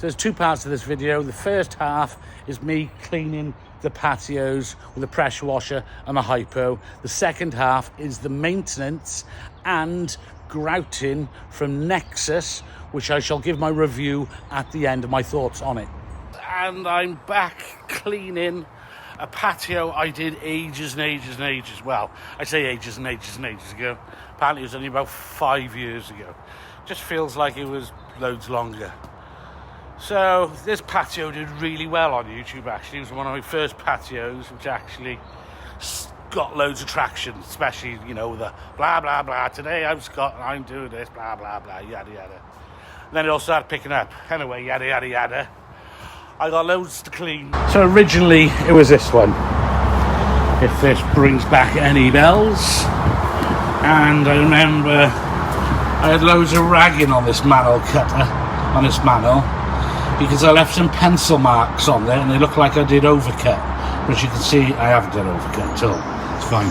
there's two parts to this video. The first half is me cleaning the patios with a pressure washer and a hypo. The second half is the maintenance and grouting from Nexus, which I shall give my review at the end of my thoughts on it. And I'm back cleaning a patio I did ages and ages and ages. Well, I say ages and ages and ages ago. Apparently it was only about 5 years ago. Just feels like it was loads longer. So this patio did really well on YouTube, actually. It was one of my first patios, which actually got loads of traction, especially, you know, the blah, blah, blah. Today I'm Scott and I'm doing this, blah, blah, blah, yada, yada. And then it all started picking up. Anyway, yada, yada, yada. I got loads to clean. So originally it was this one, if this brings back any bells. And I remember I had loads of ragging on this manhole cutter, on this manhole, because I left some pencil marks on there and they look like I did overcut. But as you can see, I haven't done overcut at all. It's fine.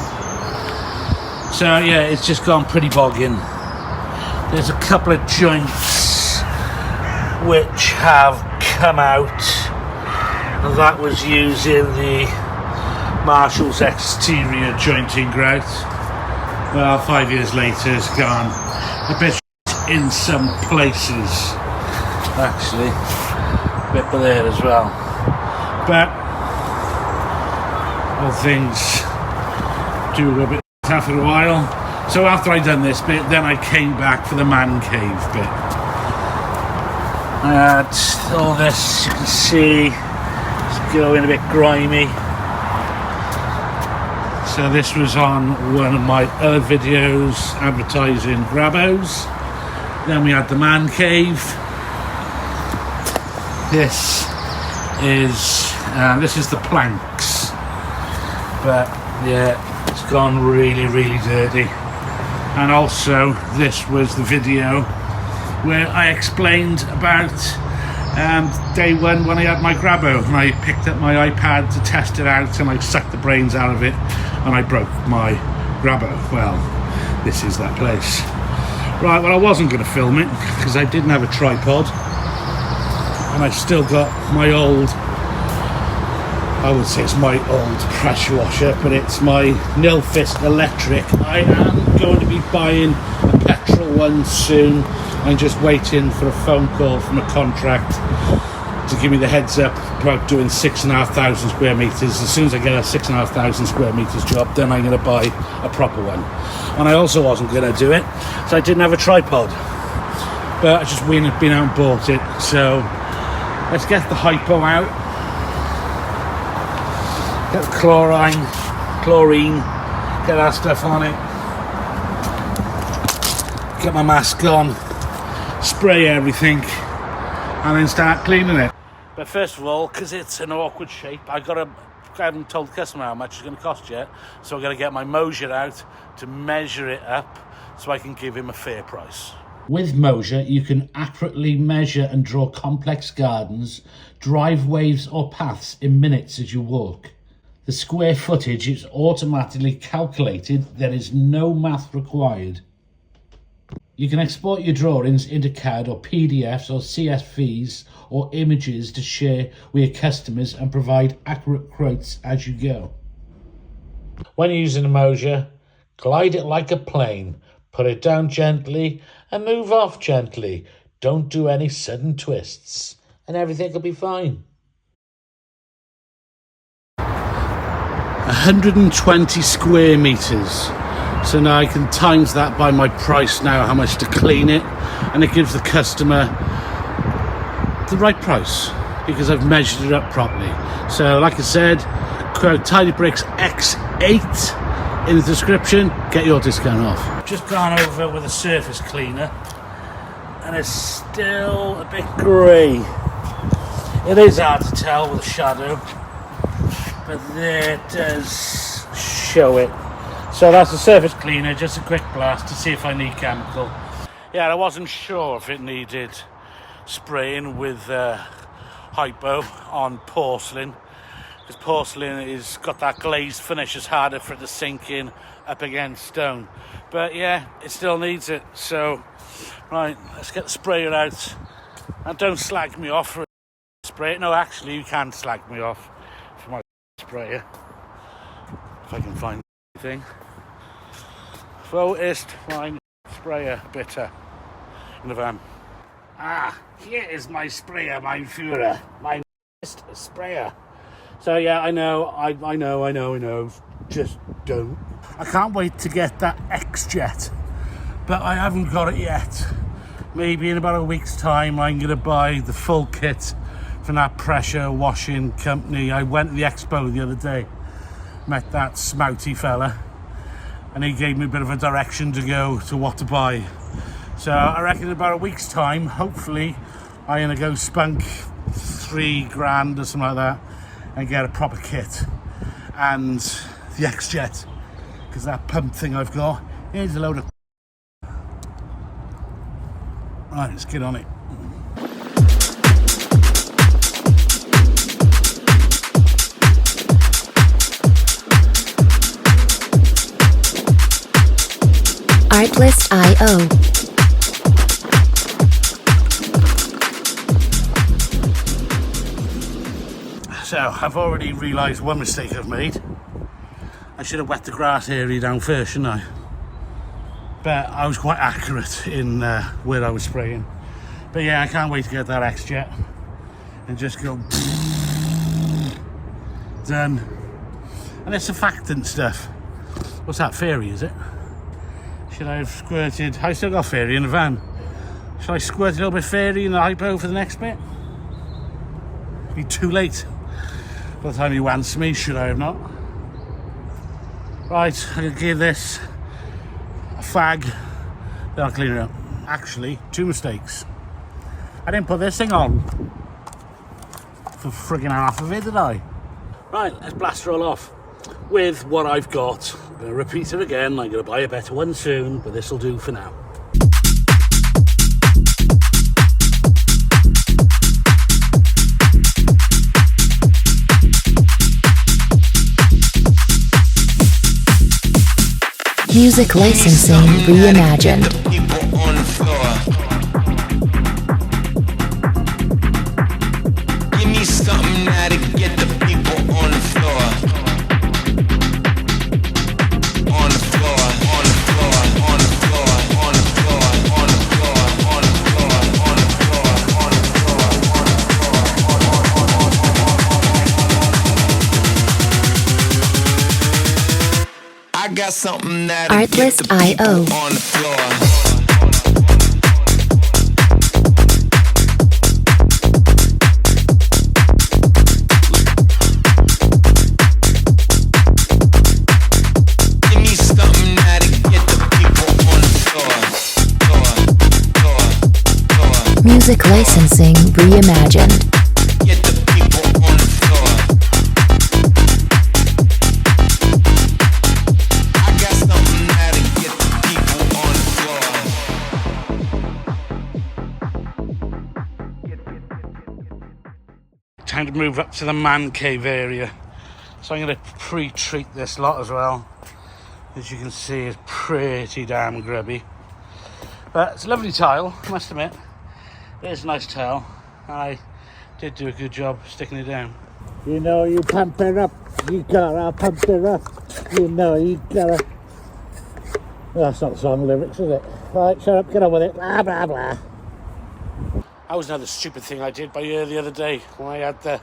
So yeah, it's just gone pretty bogging. There's a couple of joints which have come out, and that was using the Marshall's exterior jointing grout. Well, 5 years later it's gone a bit in some places, actually, a bit there as well, but all things do a bit after a while. So after I'd done this bit, then I came back for the man cave bit. All this, you can see, it's going a bit grimy. So this was on one of my other videos advertising Grabos. Then we had the man cave. This is the planks. But yeah, it's gone really, really dirty. And also this was the video where I explained about day one when I had my Grabo, and I picked up my iPad to test it out and I sucked the brains out of it and I broke my Grabo. Well, this is that place. Right, well, I wasn't going to film it because I didn't have a tripod, and I've still got my old, I would say it's my old pressure washer, but it's my nil-fist electric. I am going to be buying a petrol one soon. I'm just waiting for a phone call from a contract to give me the heads up about doing 6,500 square meters. As soon as I get a 6,500 square meters job, then I'm going to buy a proper one. And I also wasn't going to do it, so I didn't have a tripod. But I just been out and bought it. So let's get the hypo out. Get the chlorine, get that stuff on it. Get my mask on. Spray everything and then start cleaning it. But first of all, because it's an awkward shape, I haven't told the customer how much it's going to cost yet, so I've got to get my Moasure out to measure it up so I can give him a fair price. With Moasure, you can accurately measure and draw complex gardens, driveways or paths in minutes as you walk. The square footage is automatically calculated. There is no math required. You can export your drawings into CAD or PDFs or CSVs or images to share with your customers and provide accurate quotes as you go. When you're using a Moasure, glide it like a plane, put it down gently and move off gently. Don't do any sudden twists and everything will be fine. 120 square meters. So now I can times that by my price now, how much to clean it, and it gives the customer the right price because I've measured it up properly. So like I said, quote Tidy Bricks X8 in the description, get your discount off. Just gone over with a surface cleaner and it's still a bit grey. It is hard to tell with a shadow, but there it does show it. So that's the surface cleaner, just a quick blast to see if I need chemical. Yeah, I wasn't sure if it needed spraying with hypo on porcelain, because porcelain has got that glazed finish. It's harder for it to sink in up against stone. But yeah, it still needs it. So, right, let's get the sprayer out And don't slag me off for a spray. No, actually, you can slag me off for my sprayer. If I can find anything. Focused fine sprayer bitter in the van. Ah, here is my sprayer, mein Führer. My sprayer. So yeah, I know. Just don't. I can't wait to get that X-Jet, but I haven't got it yet. Maybe in about a week's time I'm going to buy the full kit from that pressure washing company. I went to the expo the other day, met that smouty fella, and he gave me a bit of a direction to go to what to buy. So I reckon in about a week's time, hopefully, I'm going to go spunk $3,000 or something like that and get a proper kit and the X-Jet, because that pump thing I've got is a load of... Right, let's get on it. Artlist.io. So I've already realised one mistake I've made. I should have wet the grass area down first, shouldn't I? But I was quite accurate in where I was spraying. But yeah, I can't wait to get that X-Jet and just go done. And it's surfactant stuff. What's that, fairy, is it? Should I have squirted? I still got fairy in the van. Should I squirt a little bit fairy in the hypo for the next bit? It'd be too late by the time you answer me, should I have not? Right, I'm gonna give this a fag, then I'll clean it up. Actually, 2 mistakes. I didn't put this thing on for friggin' half of it, did I? Right, let's blast roll off with what I've got. I'm gonna repeat it again. I'm gonna buy a better one soon, but this will do for now. Music licensing reimagined. Give me something now to get the people on the floor. On the floor, on the floor, on the floor, on the floor, on the floor, on the floor, on the floor, on the floor, on the floor. I got something that Artlist.io. on the floor. Music licensing reimagined. Get the people on the floor. I got something now to get the people on the floor. Time to move up to the man cave area. So I'm going to pre-treat this lot as well. As you can see, it's pretty damn grubby. But it's a lovely tile, I must admit. It is a nice tile. I did do a good job sticking it down. You know you pump it up. You gotta pump it up. You know you gotta... Well, that's not the song lyrics, is it? Right, shut up, get on with it. Blah, blah, blah. That was another stupid thing I did by ear the other day when I had the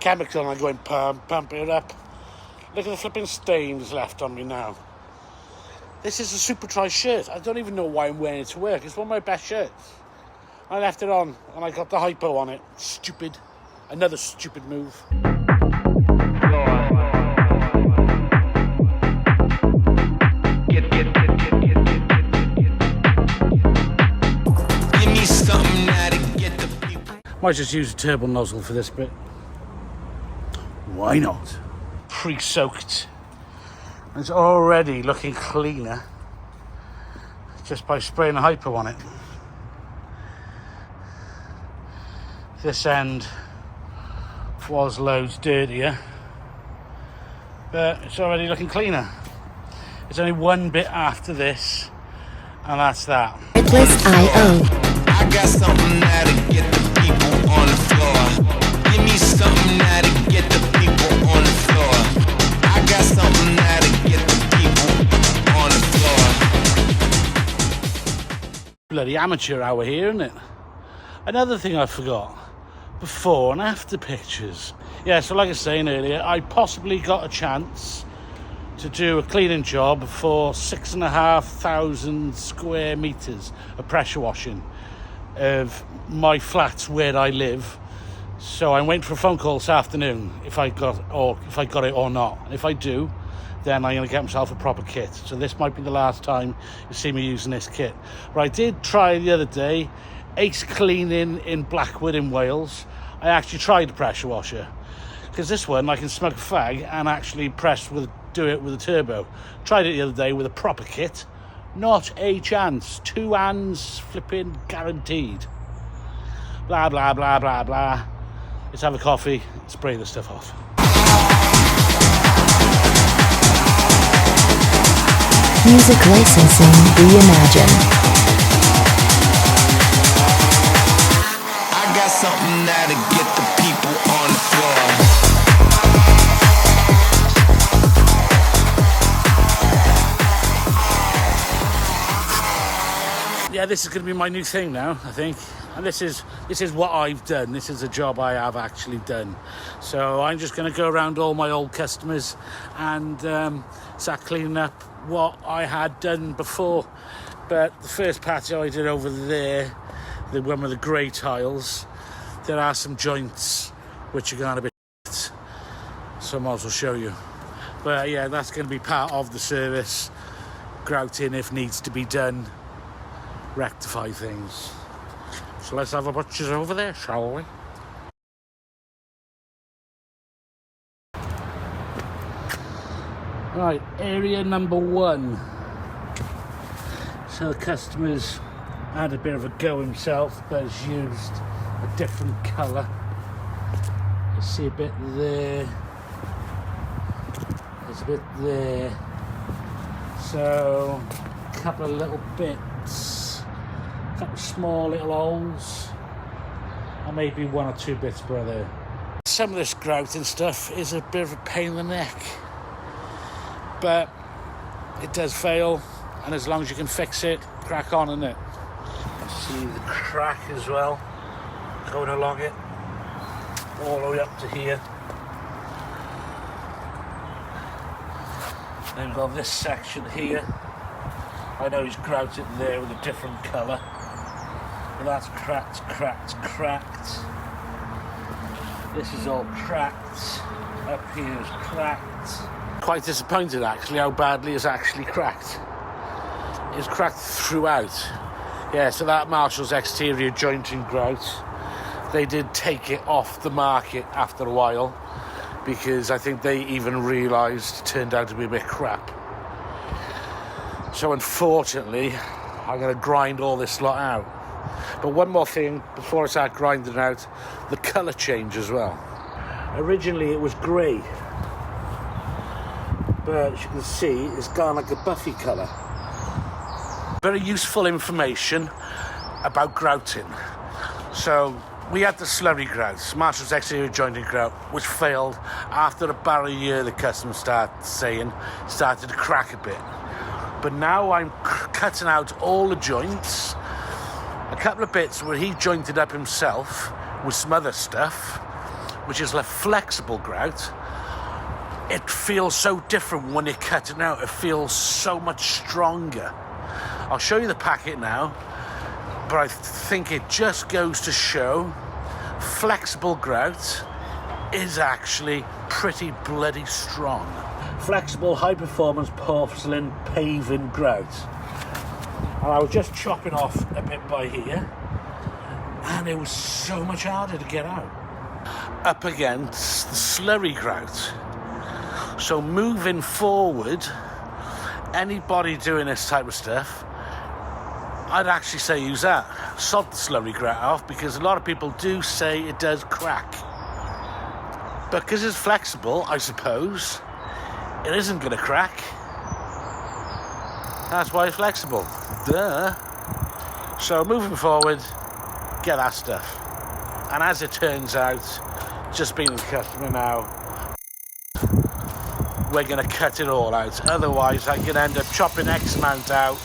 chemical and I go in pump it up. Look at the flipping stains left on me now. This is a super dry shirt. I don't even know why I'm wearing it to work. It's one of my best shirts. I left it on and I got the hypo on it. Stupid. Another stupid move. Give me something now to get the people. Might just use a turbo nozzle for this bit. Why not? Pre-soaked. It's already looking cleaner just by spraying the hypo on it. This end was loads dirtier, but it's already looking cleaner. It's only one bit after this, and that's that. Artlist.io. I got something now to get the bloody amateur hour here, isn't it? Another thing I forgot, before and after pictures. Yeah, so like I was saying earlier, I possibly got a chance to do a cleaning job for 6,500 square meters of pressure washing of my flats where I live. So I'm waiting for a phone call this afternoon if I got it or not. And if I do, then I'm going to get myself a proper kit. So this might be the last time you see me using this kit. But I did try the other day, Ace Cleaning in Blackwood in Wales. I actually tried the pressure washer, because this one I can smoke a fag and actually do it with a turbo. Tried it the other day with a proper kit. Not a chance. 2 hands flipping guaranteed. Blah, blah, blah, blah, blah. Let's have a coffee, spray the stuff off. Music licensing reimagined. I got something that'll get the people on the floor. Yeah, this is going to be my new thing now, I think. And this is what I've done. This is a job I have actually done. So I'm just going to go around all my old customers and start cleaning up what I had done before. But the first patio I did over there, the one with the grey tiles, there are some joints which are going to be so I might as well show you. But yeah, that's going to be part of the service. Grouting if needs to be done. Rectify things. So let's have a butcher's over there, shall we? Right, area number 1. So the customer's had a bit of a go himself, but has used a different colour. You see a bit there. There's a bit there. So a couple of little bits. A couple of small little holes. And maybe 1 or 2 bits there. Some of this grouting stuff is a bit of a pain in the neck. But it does fail, and as long as you can fix it, crack on, innit? See the crack as well, going along it, all the way up to here. Then we've got this section here. I know he's grouted there with a different colour. But that's cracked. This is all cracked. Up here is cracked. Quite disappointed actually how badly it's actually cracked. It's cracked throughout. Yeah, so that Marshall's exterior jointing grout, they did take it off the market after a while because I think they even realised it turned out to be a bit crap. So unfortunately, I'm going to grind all this lot out. But one more thing before I start grinding out, the colour change as well. Originally it was grey, but as you can see, it's gone like a buffy colour. Very useful information about grouting. So we had the slurry grout, Marshall's exterior jointing grout, which failed after about a year. The customer started to crack a bit. But now I'm cutting out all the joints. A couple of bits where he jointed up himself with some other stuff, which is a flexible grout. It feels so different when you cut it out. It feels so much stronger. I'll show you the packet now, but I think it just goes to show flexible grout is actually pretty bloody strong. Flexible high-performance porcelain paving grout. And I was just chopping off a bit by here, and it was so much harder to get out. Up against the slurry grout. So moving forward, anybody doing this type of stuff, I'd actually say use that. Sod the slurry grout off, because a lot of people do say it does crack. But because it's flexible, I suppose, it isn't going to crack. That's why it's flexible. Duh. So moving forward, get that stuff. And as it turns out, just being the customer now, we're going to cut it all out. Otherwise, I could end up chopping X amount out,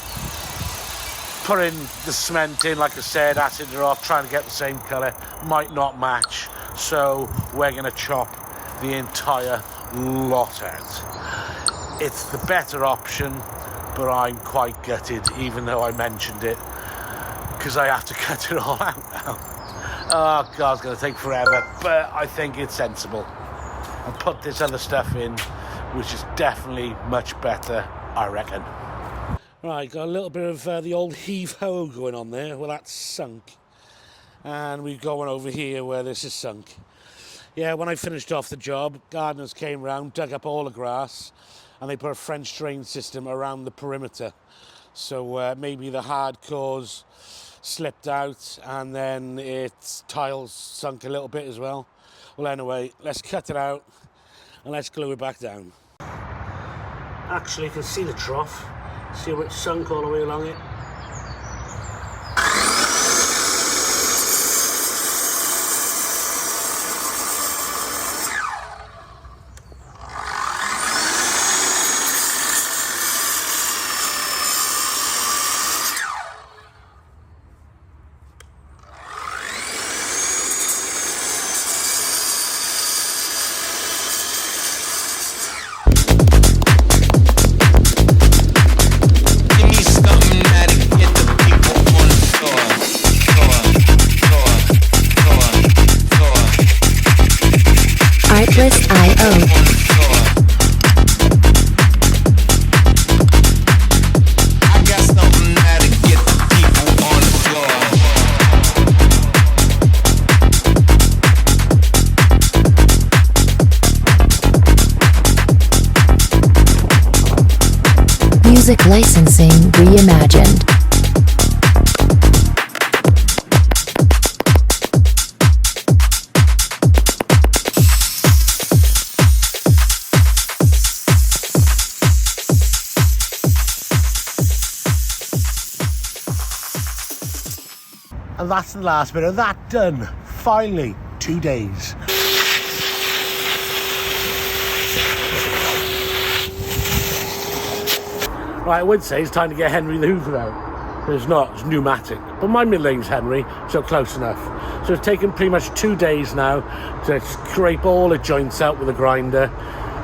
putting the cement in, like I said, acid it off, trying to get the same colour, might not match. So we're going to chop the entire lot out. It's the better option, but I'm quite gutted, even though I mentioned it, because I have to cut it all out now. Oh God, it's going to take forever, but I think it's sensible. And put this other stuff in, which is definitely much better, I reckon. Right, got a little bit of the old heave-ho going on there. Well, that's sunk. And we've got one over here where this is sunk. Yeah, when I finished off the job, gardeners came round, dug up all the grass, and they put a French drain system around the perimeter. So maybe the hard cores slipped out, and then its tiles sunk a little bit as well. Well, anyway, let's cut it out, and let's glue it back down. Actually, you can see the trough. See how it's sunk all the way along it? Give me something that'll get the people on the floor. Artlist I.O. On the floor. I got something that'll get the people on the floor. Music licensing reimagined. And that's the last bit of that done. Finally, 2 days. Right, I would say it's time to get Henry the Hoover out. But it's not, it's pneumatic. But my middle name's Henry, so close enough. So it's taken pretty much 2 days now to scrape all the joints out with a grinder.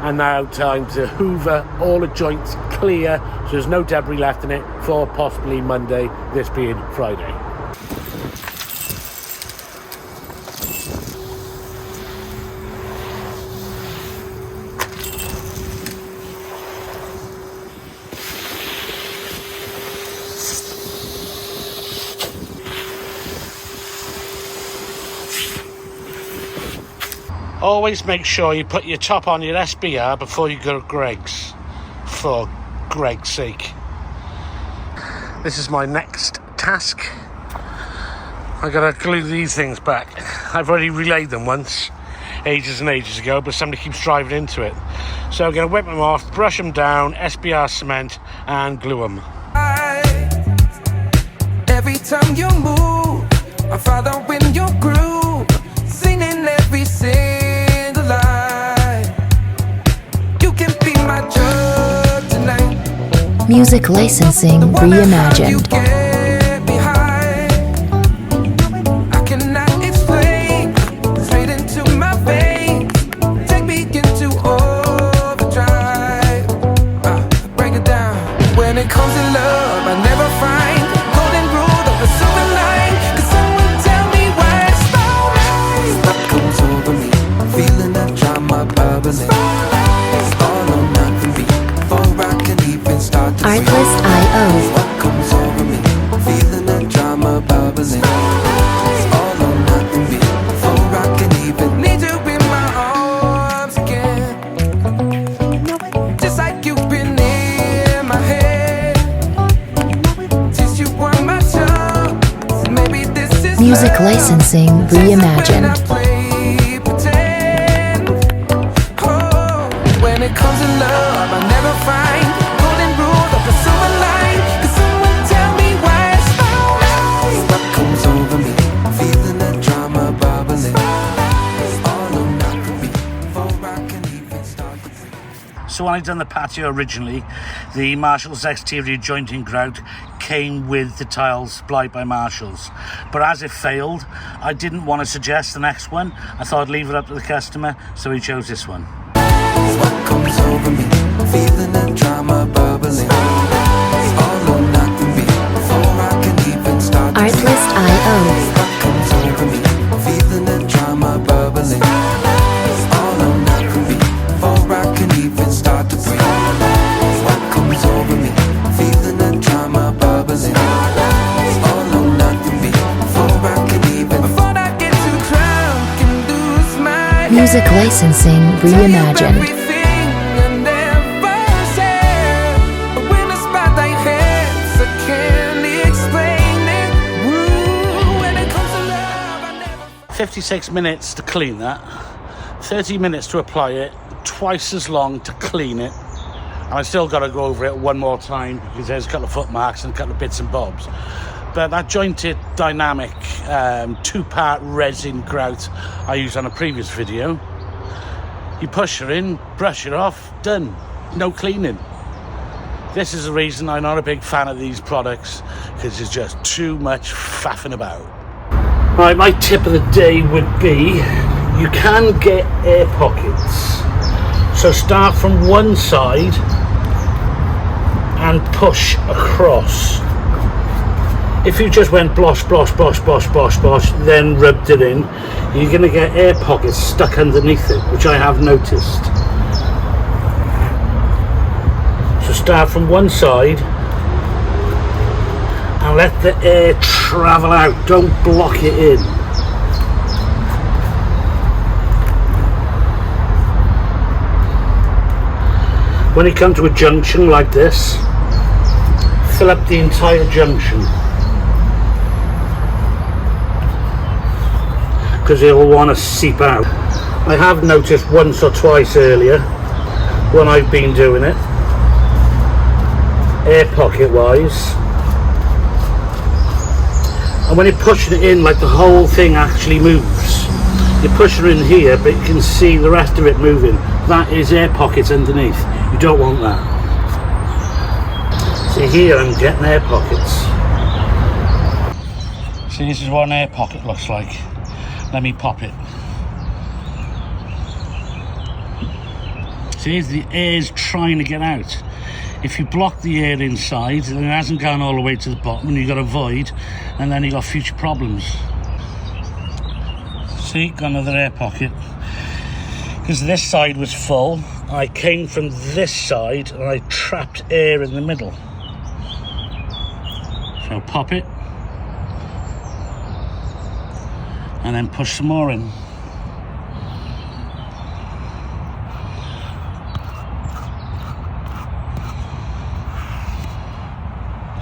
And now time to hoover all the joints clear, so there's no debris left in it for possibly Monday, this being Friday. Always make sure you put your top on your SBR before you go to Greg's, for Greg's sake. This is my next task. I gotta glue these things back. I've already relayed them once, ages and ages ago, but somebody keeps driving into it. So I'm gonna whip them off, brush them down, SBR cement, and glue them. Every time you move, I follow in your groove, singing every single line. You can be my drug tonight. Music licensing You reimagined. get me high. I cannot explain, straight into my veins. Take me into overdrive. Break it down. When it comes to love, I never find golden rule of a silver line. Could someone tell me why it's so? What comes over me? Feeling that drama bubbling. It's all or nothing before I can even start to breathe. Artlist I.O. What comes over me? Feeling that drama bubbling. It's all or nothing before I can even need you in my arms again. Just like you've been in my head. Since you were my tongue. Maybe this is Music love. licensing reimagined. When I play pretend. Oh, when it comes to love, I never find golden rule of a silver line. Could someone tell me why it's so? What comes over me? Feeling that drama bubbling. All or nothing before I can even start to breathe. So when I done the patio originally, the Marshall's exterior jointing grout came with the tiles supplied by Marshall's. But as it failed, I didn't want to suggest the next one. I thought I'd leave it up to the customer, so he chose this one. What comes over me? Feeling the drama bubbling. It's all or nothing before I can even start to breathe. Artlist.io. What comes over me? Feeling the drama bubbling. It's all or nothing before I can even start to breathe. What comes over me? Feeling the drama bubbling. It's all or nothing before I can even. Before I get too drunk and lose my Music licensing reimagined. It. 56 minutes to clean that, 30 minutes to apply it, twice as long to clean it, and I still got to go over it one more time because there's a couple of foot marks and a couple of bits and bobs. But that jointed dynamic 2-part resin grout I used on a previous video, you push her in, brush it off, done, no cleaning. This is the reason I'm not a big fan of these products, because there's just too much faffing about. Right, my tip of the day would be, you can get air pockets. So start from one side and push across. If you just went blosh, blosh, blosh, blosh, blosh, blosh, then rubbed it in, you're going to get air pockets stuck underneath it, which I have noticed. So start from one side and let the air travel out, don't block it in. When you come to a junction like this, fill up the entire junction, because it'll want to seep out. I have noticed once or twice earlier when I've been doing it, air pocket wise, and when you're pushing it in, like the whole thing actually moves. You're pushing it in here, but you can see the rest of it moving. That is air pockets underneath. You don't want that. See here, I'm getting air pockets. See, this is what an air pocket looks like. Let me pop it. See, the air's trying to get out. If you block the air inside, then it hasn't gone all the way to the bottom, and you've got a void, and then you've got future problems. See, got another air pocket. Because this side was full, I came from this side and I trapped air in the middle. So pop it, and then push some more in.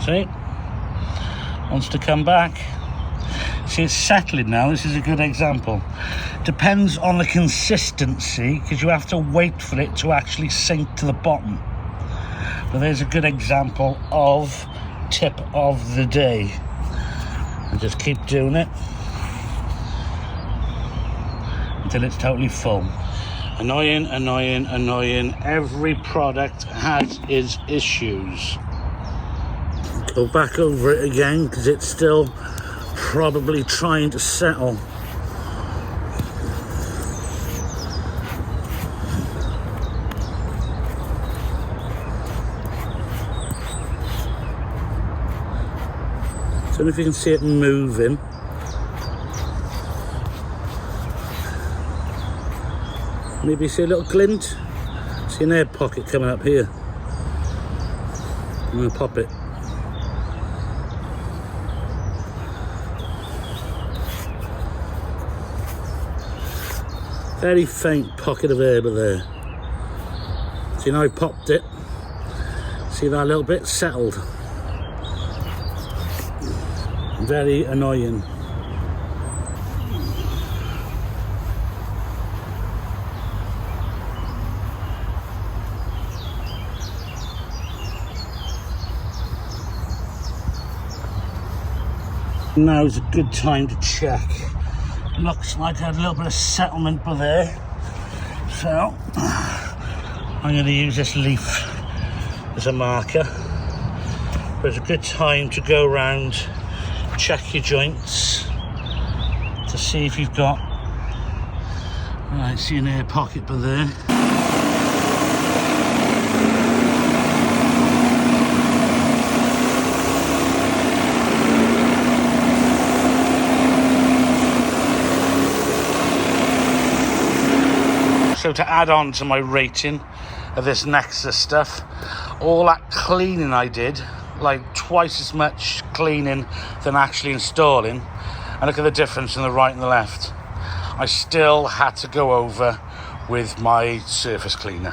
See, wants to come back. See, it's settling now. This is a good example. Depends on the consistency, because you have to wait for it to actually sink to the bottom. But there's a good example of tip of the day. And just keep doing it until it's totally full. Annoying, annoying, annoying. Every product has its issues. Go back over it again, because it's still probably trying to settle. Don't know if you can see it moving. Maybe see a little glint. See an air pocket coming up here. I'm going to pop it. Very faint pocket of air there. See, now I popped it. See that little bit settled. Very annoying. Now is a good time to check. Looks like I had a little bit of settlement by there. So, I'm going to use this leaf as a marker. But it's a good time to go around, check your joints to see if you've got, I see an air pocket by there. So to add on to my rating of this Nexus stuff, all that cleaning I did, like twice as much cleaning than actually installing, and look at the difference in the right and the left. I still had to go over with my surface cleaner.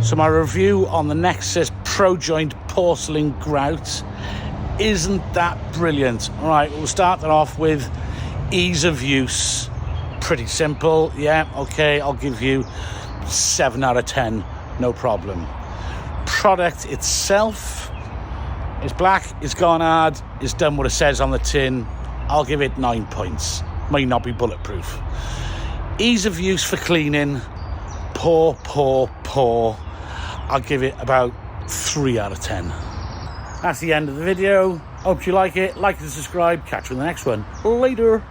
So my review on the Nexus Pro Joint Porcelain Grout isn't that brilliant. All right, we'll start that off with ease of use. Pretty simple, yeah, okay, I'll give you 7 out of 10, no problem. Product itself is black, it's gone hard, it's done what it says on the tin. I'll give it 9 points. Might not be bulletproof. Ease of use for cleaning, poor. I'll give it about 3 out of 10. That's the end of the video. Hope you like it. Like and subscribe. Catch you in the next one. Later.